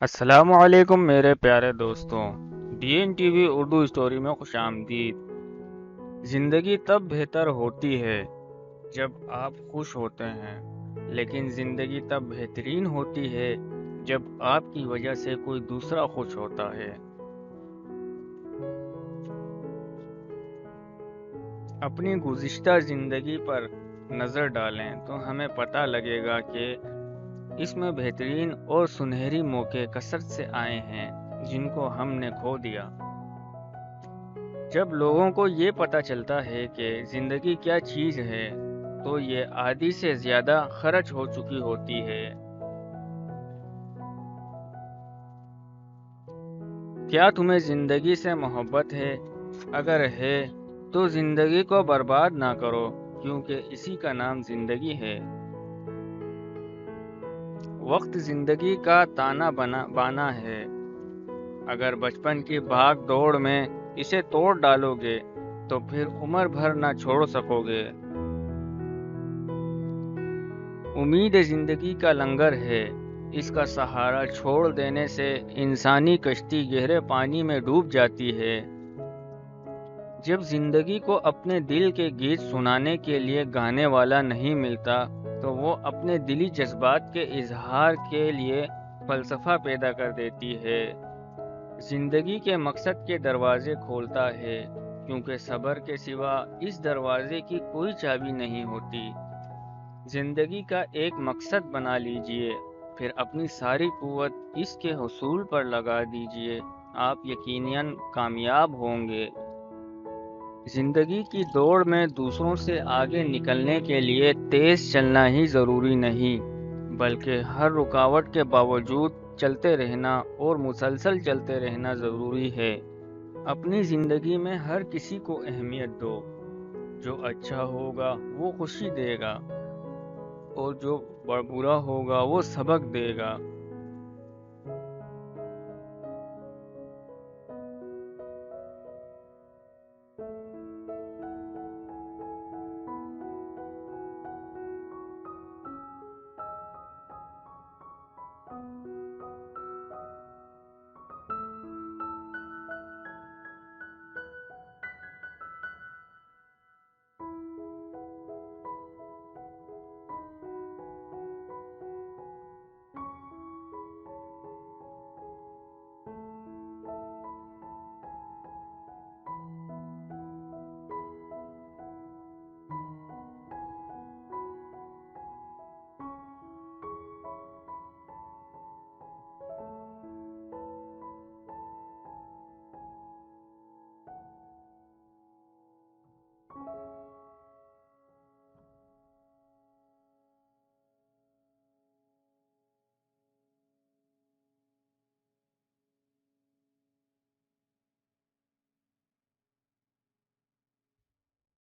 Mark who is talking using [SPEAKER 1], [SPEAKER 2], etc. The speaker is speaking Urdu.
[SPEAKER 1] السلام علیکم میرے پیارے دوستوں، D N T V Urdu story میں خوش آمدید۔ زندگی تب بہتر ہوتی ہے جب آپ خوش ہوتے ہیں، لیکن زندگی تب بہترین ہوتی ہے جب آپ کی وجہ سے کوئی دوسرا خوش ہوتا ہے۔ اپنی گزشتہ زندگی پر نظر ڈالیں تو ہمیں پتہ لگے گا کہ اس میں بہترین اور سنہری موقع کثرت سے آئے ہیں جن کو ہم نے کھو دیا۔ جب لوگوں کو یہ پتہ چلتا ہے کہ زندگی کیا چیز ہے تو یہ آدھی سے زیادہ خرچ ہو چکی ہوتی ہے۔ کیا تمہیں زندگی سے محبت ہے؟ اگر ہے تو زندگی کو برباد نہ کرو، کیونکہ اسی کا نام زندگی ہے۔ وقت زندگی کا تانا بانا ہے۔ اگر بچپن کی بھاگ دوڑ میں اسے توڑ ڈالو گے تو پھر عمر بھر نہ چھوڑ سکو گے۔ امید زندگی کا لنگر ہے، اس کا سہارا چھوڑ دینے سے انسانی کشتی گہرے پانی میں ڈوب جاتی ہے۔ جب زندگی کو اپنے دل کے گیت سنانے کے لیے گانے والا نہیں ملتا تو وہ اپنے دلی جذبات کے اظہار کے لیے فلسفہ پیدا کر دیتی ہے۔ زندگی کے مقصد کے دروازے کھولتا ہے، کیونکہ صبر کے سوا اس دروازے کی کوئی چابی نہیں ہوتی۔ زندگی کا ایک مقصد بنا لیجئے، پھر اپنی ساری قوت اس کے حصول پر لگا دیجئے، آپ یقیناً کامیاب ہوں گے۔ زندگی کی دوڑ میں دوسروں سے آگے نکلنے کے لیے تیز چلنا ہی ضروری نہیں، بلکہ ہر رکاوٹ کے باوجود چلتے رہنا اور مسلسل چلتے رہنا ضروری ہے۔ اپنی زندگی میں ہر کسی کو اہمیت دو، جو اچھا ہوگا وہ خوشی دے گا اور جو برا ہوگا وہ سبق دے گا۔